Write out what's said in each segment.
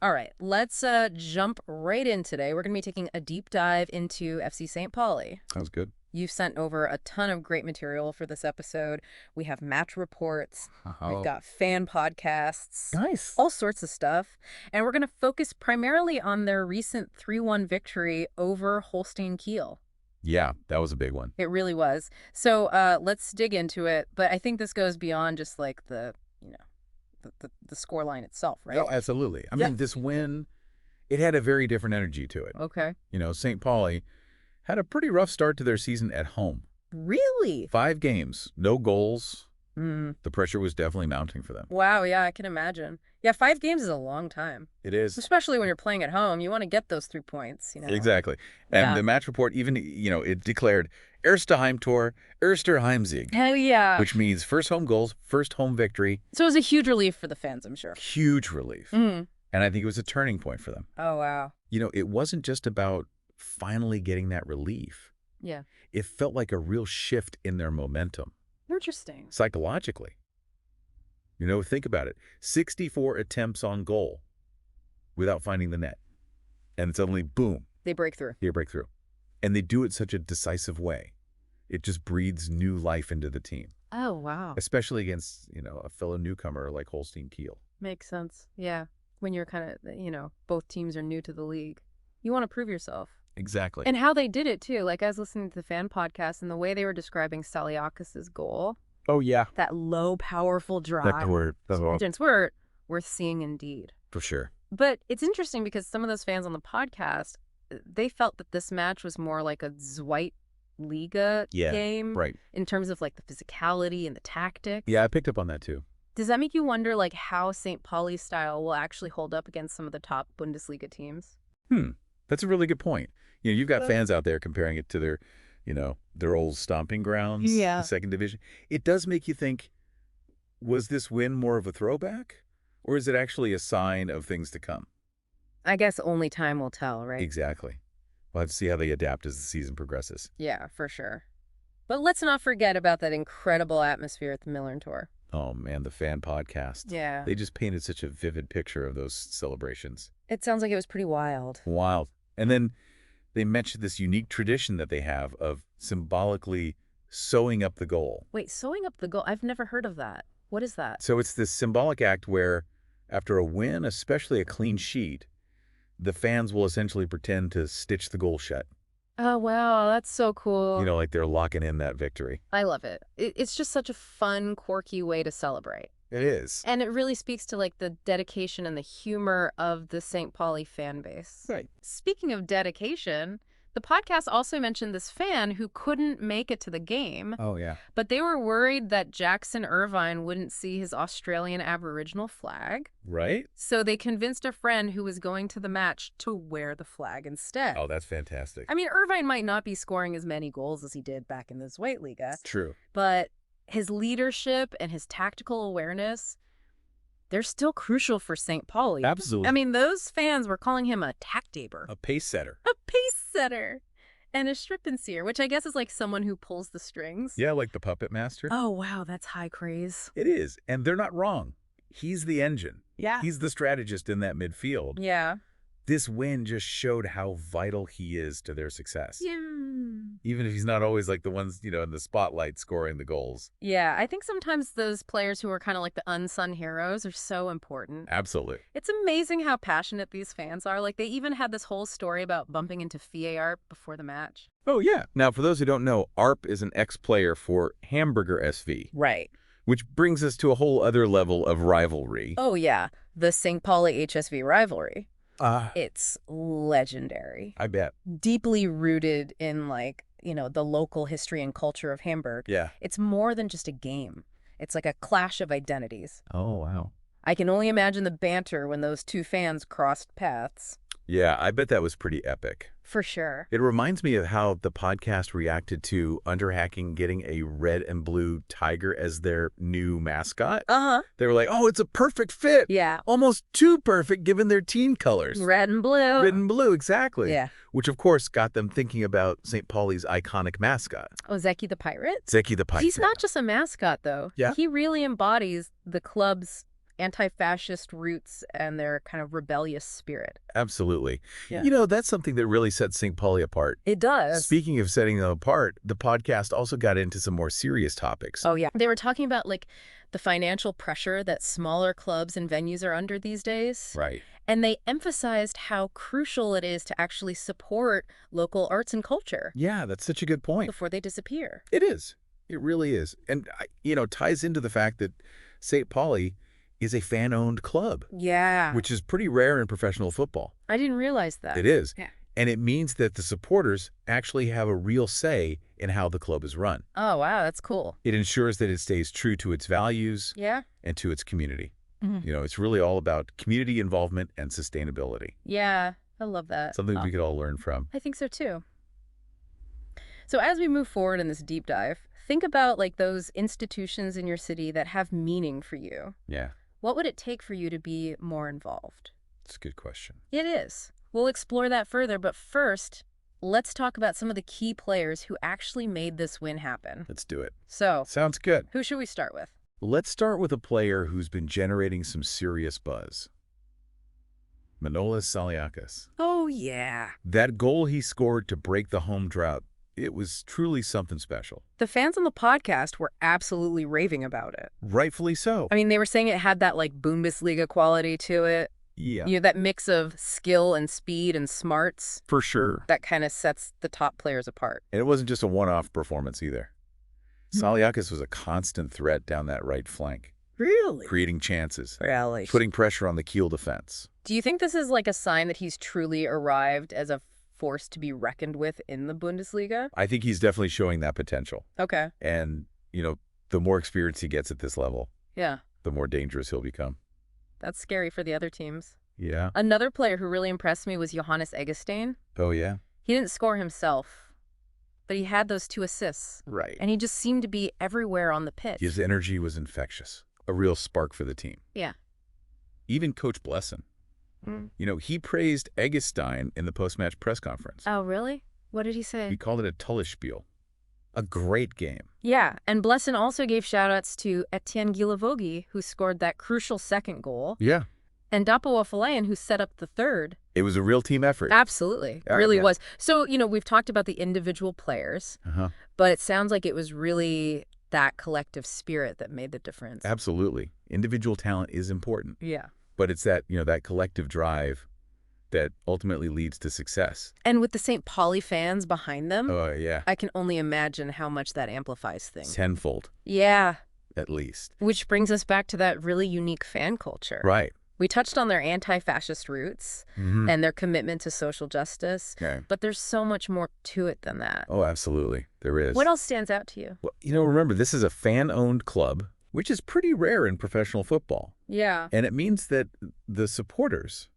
All right, let's jump right in today. We're going to be taking a deep dive into FC St. Pauli. Sounds good. You've sent over a ton of great material for this episode. We have match reports. We've got fan podcasts. Nice. All sorts of stuff. And we're going to focus primarily on their recent 3-1 victory over Holstein Kiel. Yeah, that was a big one. It really was. So let's dig into it. But I think this goes beyond just like the score line itself, right? Oh, absolutely. I mean, this win, it had a very different energy to it. Okay. St. Pauli had a pretty rough start to their season at home. Really? 5 games, no goals. The pressure was definitely mounting for them. Wow, yeah, I can imagine. Yeah, 5 games is a long time. It is. Especially when you're playing at home. You want to get those 3 points, Exactly. And the match report even, it declared Erste Heimtor, Erster Heimsieg. Hell yeah. Which means first home goals, first home victory. So it was a huge relief for the fans, I'm sure. Huge relief. And I think it was a turning point for them. Oh, wow. It wasn't just about finally getting that relief. Yeah. It felt like a real shift in their momentum. Interesting. Psychologically. Think about it. 64 attempts on goal without finding the net. And suddenly, boom. They break through. They break through. And they do it such a decisive way. It just breathes new life into the team. Oh, wow. Especially against, a fellow newcomer like Holstein Kiel. Makes sense. Yeah. When you're kind of, both teams are new to the league. You want to prove yourself. Exactly. And how they did it, too. Like, I was listening to the fan podcast, and the way they were describing Saliakas' goal. Oh, yeah. That low, powerful drive. That's worth seeing indeed. For sure. But it's interesting because some of those fans on the podcast, they felt that this match was more like a Zweitliga game. Right. In terms of, like, the physicality and the tactics. Yeah, I picked up on that, too. Does that make you wonder, like, how St. Pauli's style will actually hold up against some of the top Bundesliga teams? That's a really good point. You've got fans out there comparing it to their old stomping grounds, the second division. It does make you think, was this win more of a throwback? Or is it actually a sign of things to come? I guess only time will tell, right? Exactly. We'll have to see how they adapt as the season progresses. Yeah, for sure. But let's not forget about that incredible atmosphere at the Millern Tour. Oh, man, the fan podcast. Yeah. They just painted such a vivid picture of those celebrations. It sounds like it was pretty wild. Wild. And then they mentioned this unique tradition that they have of symbolically sewing up the goal. Wait, sewing up the goal? I've never heard of that. What is that? So it's this symbolic act where after a win, especially a clean sheet, the fans will essentially pretend to stitch the goal shut. Oh, wow. That's so cool. Like they're locking in that victory. I love it. It's just such a fun, quirky way to celebrate. It is. And it really speaks to, like, the dedication and the humor of the St. Pauli fan base. Right. Speaking of dedication, the podcast also mentioned this fan who couldn't make it to the game. Oh, yeah. But they were worried that Jackson Irvine wouldn't see his Australian Aboriginal flag. Right? So they convinced a friend who was going to the match to wear the flag instead. Oh, that's fantastic. I mean, Irvine might not be scoring as many goals as he did back in the Zweitliga. True. But his leadership and his tactical awareness, they're still crucial for St. Pauli. Absolutely. I mean, those fans were calling him a tacktaber. A pace setter. A pace setter. And a strippenseer, which I guess is like someone who pulls the strings. Yeah, like the puppet master. Oh, wow, that's high praise. It is. And they're not wrong. He's the engine. Yeah. He's the strategist in that midfield. Yeah. This win just showed how vital he is to their success. Yeah. Even if he's not always like the ones, in the spotlight scoring the goals. Yeah, I think sometimes those players who are kind of like the unsung heroes are so important. Absolutely. It's amazing how passionate these fans are. Like, they even had this whole story about bumping into VAR before the match. Oh, yeah. Now, for those who don't know, ARP is an ex-player for Hamburger SV. Right. Which brings us to a whole other level of rivalry. Oh, yeah. The St. Pauli HSV rivalry. It's legendary. I bet. Deeply rooted in, like, the local history and culture of Hamburg. Yeah. It's more than just a game. It's like a clash of identities. Oh, wow. I can only imagine the banter when those two fans crossed paths. Yeah, I bet that was pretty epic. For sure. It reminds me of how the podcast reacted to Underhacking getting a red and blue tiger as their new mascot. Uh-huh. They were like, oh, it's a perfect fit. Yeah. Almost too perfect given their team colors. Red and blue. Red and blue, exactly. Yeah. Which, of course, got them thinking about St. Pauli's iconic mascot. Oh, Zeki the Pirate? Zeki the Pirate. He's not just a mascot, though. Yeah. He really embodies the club's anti-fascist roots and their kind of rebellious spirit. Absolutely. Yeah. You know, that's something that really sets St. Pauli apart. It does. Speaking of setting them apart, the podcast also got into some more serious topics. Oh, yeah. They were talking about, like, the financial pressure that smaller clubs and venues are under these days. Right. And they emphasized how crucial it is to actually support local arts and culture. Yeah, that's such a good point. Before they disappear. It is. It really is. And, you know, ties into the fact that St. Pauli is a fan-owned club. Yeah. Which is pretty rare in professional football. I didn't realize that. It is. Yeah. And it means that the supporters actually have a real say in how the club is run. Oh, wow, that's cool. It ensures that it stays true to its values and to its community. You know, it's really all about community involvement and sustainability. Yeah, I love that. Something we could all learn from. I think so, too. So as we move forward in this deep dive, think about, like, those institutions in your city that have meaning for you. Yeah. What would it take for you to be more involved? It's a good question. It is. We'll explore that further, but first, let's talk about some of the key players who actually made this win happen. Let's do it. So, sounds good. Who should we start with? Let's start with a player who's been generating some serious buzz. Manolis Saliakas. Oh, yeah. That goal he scored to break the home drought, it was truly something special. The fans on the podcast were absolutely raving about it. Rightfully so. I mean, they were saying it had that, like, Bundesliga quality to it. Yeah. You know, that mix of skill and speed and smarts. For sure. That kind of sets the top players apart. And it wasn't just a one-off performance either. Saliakas was a constant threat down that right flank. Really? Creating chances. Really? Putting pressure on the Kiel defense. Do you think this is like a sign that he's truly arrived as a force to be reckoned with in the Bundesliga? I think he's definitely showing that potential. Okay. And, you know, the more experience he gets at this level, the more dangerous he'll become. That's scary for the other teams. Yeah. Another player who really impressed me was Johannes Eggestein. Oh, yeah? He didn't score himself, but he had those 2 assists. Right. And he just seemed to be everywhere on the pitch. His energy was infectious. A real spark for the team. Yeah. Even Coach Blesson. You know, he praised Eggestein in the post-match press conference. Oh, really? What did he say? He called it a Tullespiel. A great game. Yeah, and Blesson also gave shout-outs to Etienne Guilavogi, who scored that crucial second goal. Yeah. And Dapo Afolayan, who set up the third. It was a real team effort. Absolutely. It really was. So, you know, we've talked about the individual players, but it sounds like it was really that collective spirit that made the difference. Absolutely. Individual talent is important. Yeah. But it's that, you know, that collective drive that ultimately leads to success. And with the St. Pauli fans behind them, yeah. I can only imagine how much that amplifies things. Tenfold. Yeah. At least. Which brings us back to that really unique fan culture. Right. We touched on their anti-fascist roots and their commitment to social justice, but there's so much more to it than that. Oh, absolutely. There is. What else stands out to you? Well, you know, remember, this is a fan-owned club, which is pretty rare in professional football. Yeah. And it means that the supporters,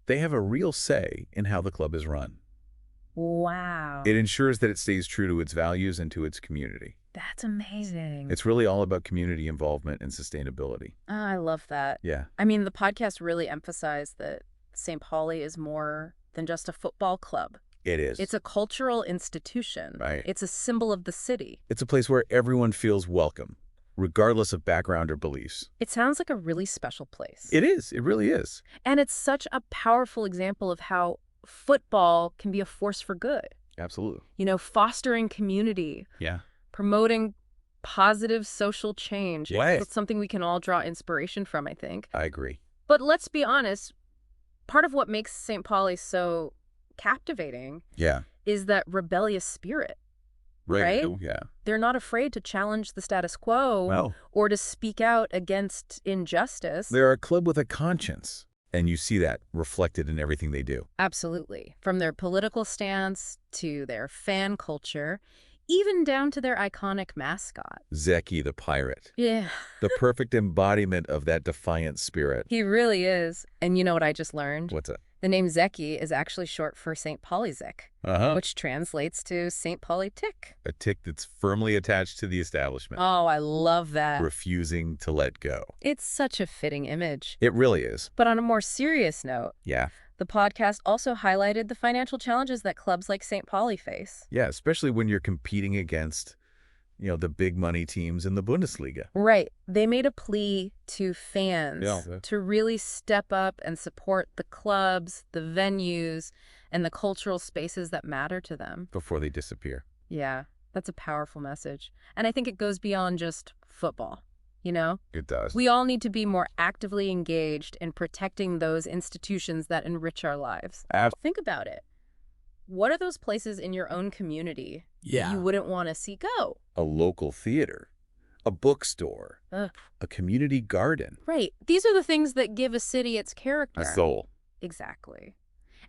they have a real say in how the club is run. Wow. It ensures that it stays true to its values and to its community. That's amazing. It's really all about community involvement and sustainability. Oh, I love that. Yeah. I mean, the podcast really emphasized that St. Pauli is more than just a football club. It is. It's a cultural institution. Right. It's a symbol of the city. It's a place where everyone feels welcome, regardless of background or beliefs. It sounds like a really special place. It is. It really is. And it's such a powerful example of how football can be a force for good. Absolutely. You know, fostering community. Yeah. Promoting positive social change. Right. It's something we can all draw inspiration from, I think. I agree. But let's be honest, part of what makes St. Pauli so captivating is that rebellious spirit. Right? Yeah. They're not afraid to challenge the status quo or to speak out against injustice. They're a club with a conscience, and you see that reflected in everything they do. Absolutely. From their political stance to their fan culture, even down to their iconic mascot. Zeki the pirate. Yeah. The perfect embodiment of that defiant spirit. He really is. And you know what I just learned? What's that? The name Zeki is actually short for St. Paulizik, which translates to St. Pauli tick. A tick that's firmly attached to the establishment. Oh, I love that. Refusing to let go. It's such a fitting image. It really is. But on a more serious note, the podcast also highlighted the financial challenges that clubs like St. Pauli face. Yeah, especially when you're competing against the big money teams in the Bundesliga. Right. They made a plea to fans to really step up and support the clubs, the venues, and the cultural spaces that matter to them. Before they disappear. Yeah, that's a powerful message. And I think it goes beyond just football, It does. We all need to be more actively engaged in protecting those institutions that enrich our lives. Think about it. What are those places in your own community you wouldn't want to see go? A local theater, a bookstore, a community garden. Right. These are the things that give a city its character. A soul. Exactly.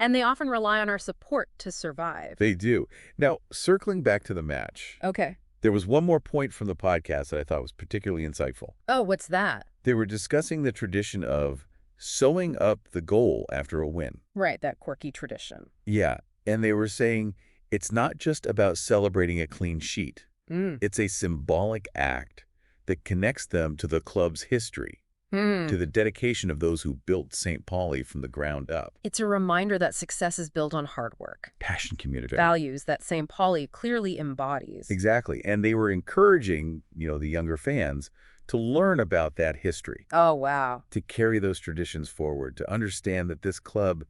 And they often rely on our support to survive. They do. Now, circling back to the match. Okay. There was one more point from the podcast that I thought was particularly insightful. Oh, what's that? They were discussing the tradition of sewing up the goal after a win. Right, that quirky tradition. Yeah, and they were saying it's not just about celebrating a clean sheet. It's a symbolic act that connects them to the club's history, to the dedication of those who built St. Pauli from the ground up. It's a reminder that success is built on hard work. Passion, community. Values that St. Pauli clearly embodies. Exactly. And they were encouraging, the younger fans to learn about that history. Oh, wow. To carry those traditions forward, to understand that this club,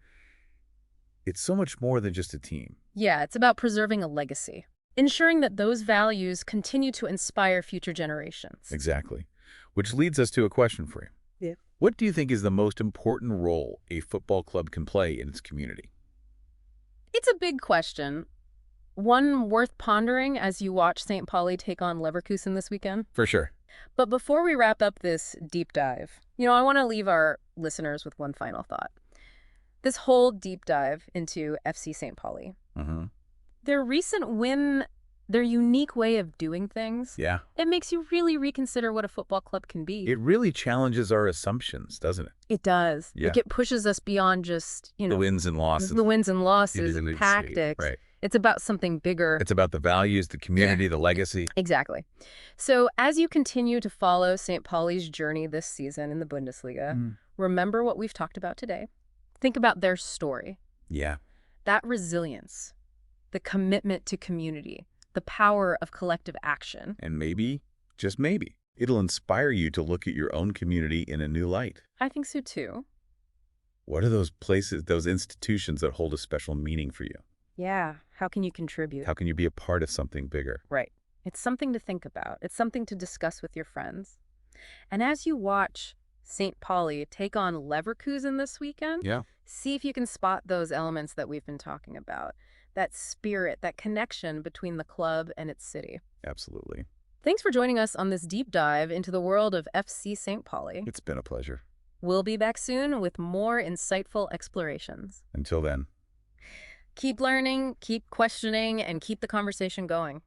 it's so much more than just a team. Yeah, it's about preserving a legacy, ensuring that those values continue to inspire future generations. Exactly. Which leads us to a question for you. Yeah. What do you think is the most important role a football club can play in its community? It's a big question. One worth pondering as you watch St. Pauli take on Leverkusen this weekend. For sure. But before we wrap up this deep dive, I want to leave our listeners with one final thought. This whole deep dive into FC St. Pauli. Their recent win, their unique way of doing things, it makes you really reconsider what a football club can be. It really challenges our assumptions, doesn't it? It does. Yeah. It pushes us beyond just, the wins and losses. The wins and losses, tactics. Right. It's about something bigger. It's about the values, the community, the legacy. Exactly. So as you continue to follow St. Pauli's journey this season in the Bundesliga, remember what we've talked about today. Think about their story. Yeah. That resilience, the commitment to community, the power of collective action. And maybe, just maybe, it'll inspire you to look at your own community in a new light. I think so too. What are those places, those institutions that hold a special meaning for you? Yeah. How can you contribute? How can you be a part of something bigger? Right. It's something to think about. It's something to discuss with your friends. And as you watch St. Pauli take on Leverkusen this weekend, see if you can spot those elements that we've been talking about. That spirit, that connection between the club and its city. Absolutely. Thanks for joining us on this deep dive into the world of FC St. Pauli. It's been a pleasure. We'll be back soon with more insightful explorations. Until then. Keep learning, keep questioning, and keep the conversation going.